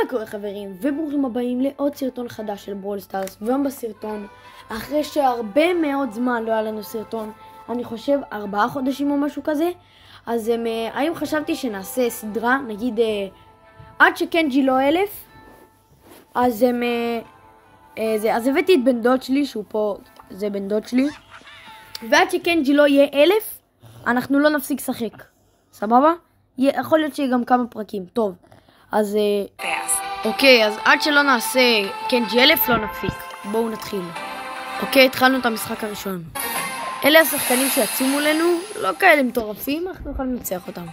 מה קורה חברים? וברוכים הבאים לעוד סרטון חדש של ברול סטארס. והיום בסרטון, אחרי שהרבה מאוד זמן לא היה לנו סרטון, אני חושב 4 חודשים או משהו כזה, אז היום חשבתי שנעשה סדרה, נגיד עד שקנג'י לא 1000, אז הבאתי את בן דוד שלי, שהוא פה, זה בן דוד שלי, ועד שקנג'י לא יהיה 1000, אנחנו לא נפסיק לשחק, סבבה? יכול להיות שיהיה גם כמה פרקים, טוב. אז אוקיי, אז עד שלא נעשה קנג'י 1000 לא נפסיק. בואו נתחיל. אוקיי, התחלנו את המשחק הראשון. אלה השחקנים שיצאו מולנו, לא כאלה מטורפים, אנחנו יכולים לנצח אותם.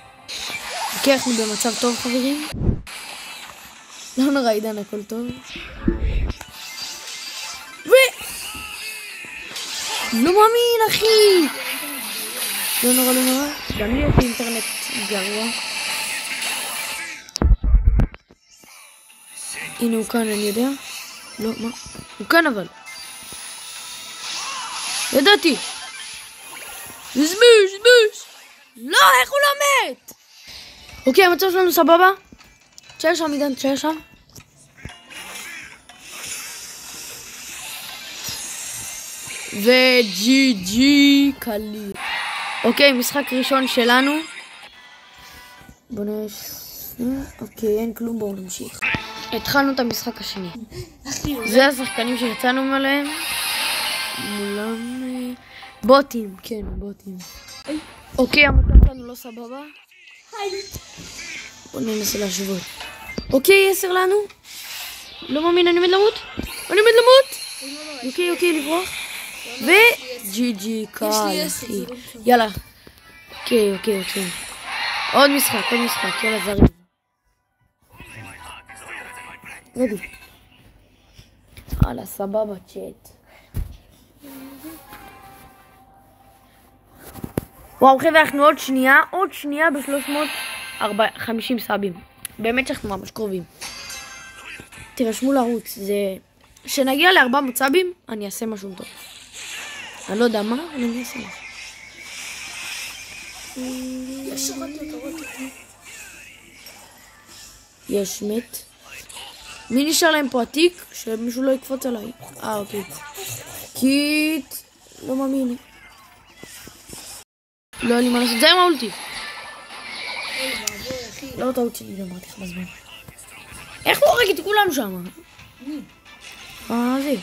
אוקיי, אנחנו במצב טוב חברים. לא נורא עידן, הכל טוב. לא מאמין אחי. לא נורא, לא נורא. גם לי יש אינטרנט גרוע. הנה הוא כאן, אני יודע. לא, מה? הוא כאן אבל. ידעתי. זבוש. לא, איך הוא לא מת? אוקיי, המצב שלנו סבבה. תשאר שם, עידן, תשאר שם. וג'י קליל. אוקיי, משחק ראשון שלנו. בוא נראה. אוקיי, אין כלום, בואו נמשיך. התחלנו את המשחק השני. זה השחקנים שיצאנו מלהם. מולם בוטים, כן, בוטים. אוקיי, המצב שלנו לא סבבה. בואו ננסה להשוות. אוקיי, 10 לנו. לא מאמין, אני עומד למות. אוקיי, לברוח. וג'י קל, אחי. יאללה. אוקיי. עוד משחק, יאללה, זריז. רדי. הלאה, סבבה, צ'אט. וואו, חבר'ה, אנחנו עוד שנייה ב-350 סאבים. באמת שאנחנו ממש קרובים. תירשמו לערוץ, זה... כשנגיע ל400 סאבים, אני אעשה משהו טוב. אני לא יודע מה, אבל אני אעשה משהו. יש מת. מי נשאר להם פה עתיק? שמישהו לא יקפוץ עליי. אוקיי. קיט. לא מאמין. לא היה לי מה לעשות. זה עם האולטי. לא טעות שלי, אמרתי לך בזמן. איך הוא הורג את כולנו שם? זה.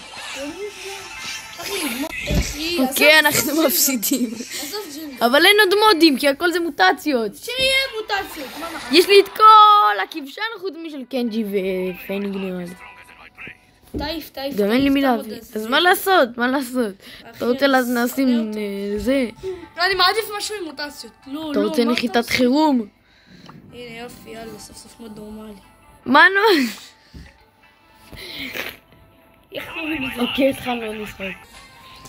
אוקיי, אנחנו מפסידים. אבל אין עוד מודים, כי הכל זה מוטציות. שיהיה מוטציות. יש לי את כל הכבשן חוץ משל קנג'י ופיינינג נראה לי. טייף. גם אין לי מילה. אז מה לעשות? אתה רוצה לשים זה? לא, אני מעדיף משהו עם מוטציות. אתה רוצה נחיתת חירום? הנה יופי, יאללה, סוף מאוד נורמלי. מה נו? אוקיי, התחלנו עוד משחק.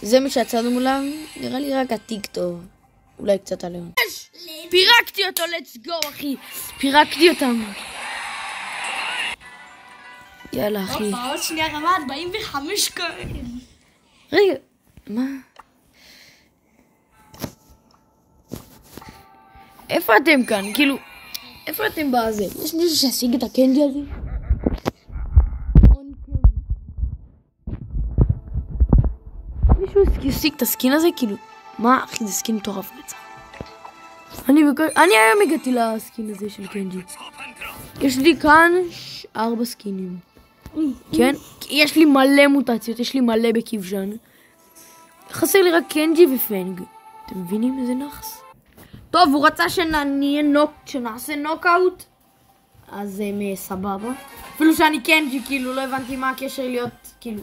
זה מי שיצאנו מולם, נראה לי רק עתיק טוב. אולי קצת עליהם. פירקתי אותו, let's go אחי. פירקתי אותם. יאללה אחי. עוד שנייה רמה 45 כאלה. רגע, מה? איפה אתם כאן? כאילו, איפה אתם בזה? יש מישהו שישיג את הקנג'י הזה? מישהו ישיג את הסקין הזה? כאילו, מה אחי, זה סקין מטורף רצח. אני היום הגעתי לסקין הזה של קנג'י. יש לי כאן 4 סקינים. כן? יש לי מלא מוטציות, יש לי מלא בכבשן. חסר לי רק קנג'י ופנג. אתם מבינים איזה נחס? טוב, הוא רצה שנעשה נוקאוט. אז סבבה. אפילו שאני קנג'י, כאילו, לא הבנתי מה הקשר להיות, כאילו,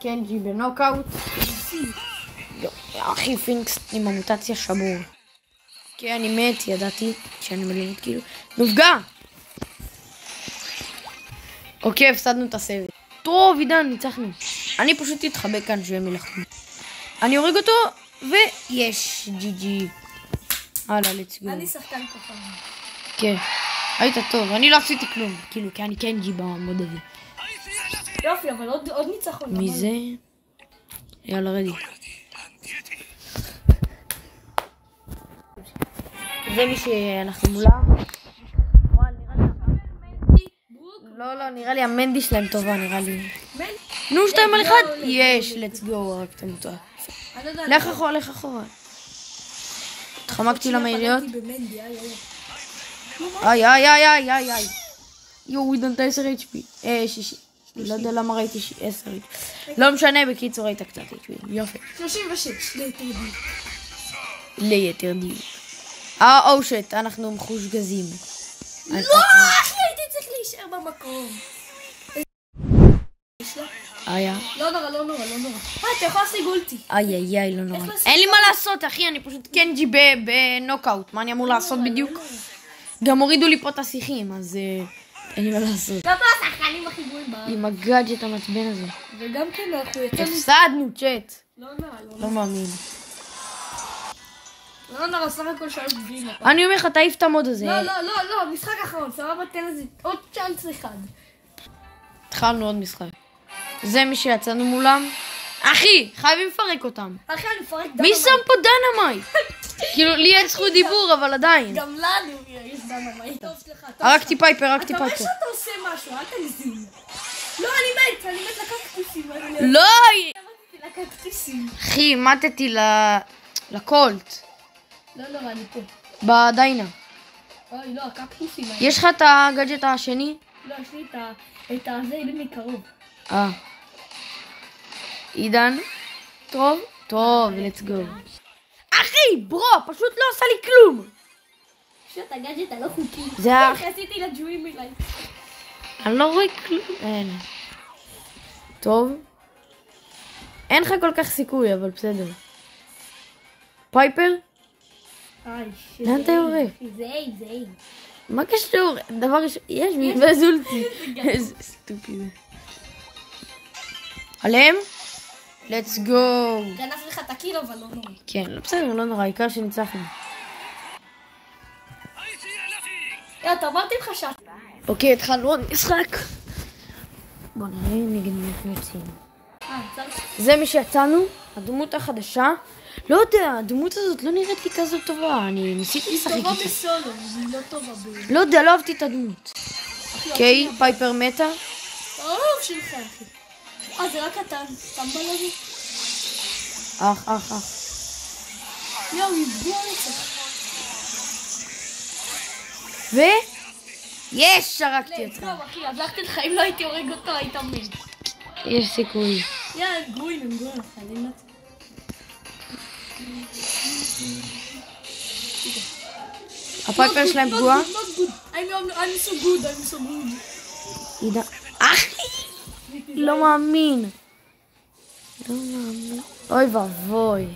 קנג'י בנוקאוט. אחי, פינקס עם המוטציה שבור. כי אני מת, ידעתי שאני מלמד, כאילו. נופגע! אוקיי, הפסדנו את הסרט. טוב, עידן, ניצחנו. אני פשוט אתחבק כאן שהם ילחמו. אני הורג אותו, ויש ג'י. הלאה, let's go. אני שחקן ככה. כן. היית טוב, אני לא עשיתי כלום. כאילו, כי אני קנג'י במוד הזה. יופי, אבל עוד ניצחון. מי זה? יאללה, רדי. זה מי שאנחנו מולה. לא, נראה לי המנדי שלהם טובה, נראה לי. נו, 2 על 1? יש, let's go, רק אתה מותר. לך אחורה. התחמקתי למהיריות. איי. יואו, עידן 10 HP. 60. לא יודע למה ראיתי 10 HP. לא משנה, בקיצור ראית קצת HP. יופי. 36, ליתר דיוק. שט, אנחנו מחושגזים. לא, אחי, הייתי צריך להישאר במקום. לא נורא. אתה יכול להשיג אולטי. איי, לא נורא. אין לי מה לעשות, אחי, אני פשוט קנג'י בנוקאוט. מה אני אמור לעשות בדיוק? גם הורידו לי פה את השיחים, אז אין לי מה לעשות. לא פה השחקנים הכי גרועים בארץ. עם הגאדג'ט המעצבן הזה. וגם כן אנחנו יצאנו... הפסדנו, צ'אט. לא מאמין. לא נורא, סך הכל 3 גביעים. אני אומר לך, תעיף את המוד הזה. לא, משחק אחרון, סבבה, תן לזה עוד צ'אנס אחד. התחלנו עוד משחק. זה מי שיצאנו מולם. אחי, חייבים לפרק אותם. אחי, אני מפרק דנמייט. מי שם פה דנמייט? כאילו, לי אין זכות דיבור, אבל עדיין. גם לנו יש דנמייט. טוב, סליחה. הרגתי פייפר. אתה רואה שאתה עושה משהו, אל תגזים. לא, אני מת לקקטוסים. לא! מתתי לקקטוסים. אחי, מתתי לקולט. לא, אני פה. בדיינה. אוי, לא, הקקטוסים. יש לך את הגאדג'ט השני? לא, יש לי את הזה, עידן מקרוב. עידן? טוב, let's go. אחי, ברו, פשוט לא עשה לי כלום. פשוט הגאדג'ט הלא חוקי. זה איך עשיתי לג'ויים אליי? אני לא רואה כלום. אין. טוב. אין לך כל כך סיכוי, אבל בסדר. פייפר? לאן אתה יורה? זה איי. מה קשור? דבר ראשון, יש לי בזולטי. איזה סטופי זה. עליהם? let's go. גנב לך את הקילו, אבל לא נורא. כן, בסדר, לא נורא, העיקר שניצחנו. אתה אמרתי לך שאת. אוקיי, התחלנו עוד משחק. בוא נראה נגד מי אנחנו יוצאים. זה מי שיצאנו, הדמות החדשה. לא יודע, הדמות הזאת לא נראית לי כזאת טובה, אני ניסיתי לשחק איתה. היא טובה בסולו, היא לא טובה ב... לא יודע, לא אהבתי את הדמות. אוקיי, פייפר מתה. אוף שלך, אחי. זה רק אתה, טמבל הזה. אח. יואו, היא בוא נצח. יש, שרקתי אותך. טוב, אחי, עזרתי לך, אם לא הייתי הורג אותו, היית מת. יש סיכוי. יאללה, גרועים, חייבים לצאת. הפייפר שלהם פגועה? I'm so good. עידן. אחי! לא מאמין. אוי ואבוי.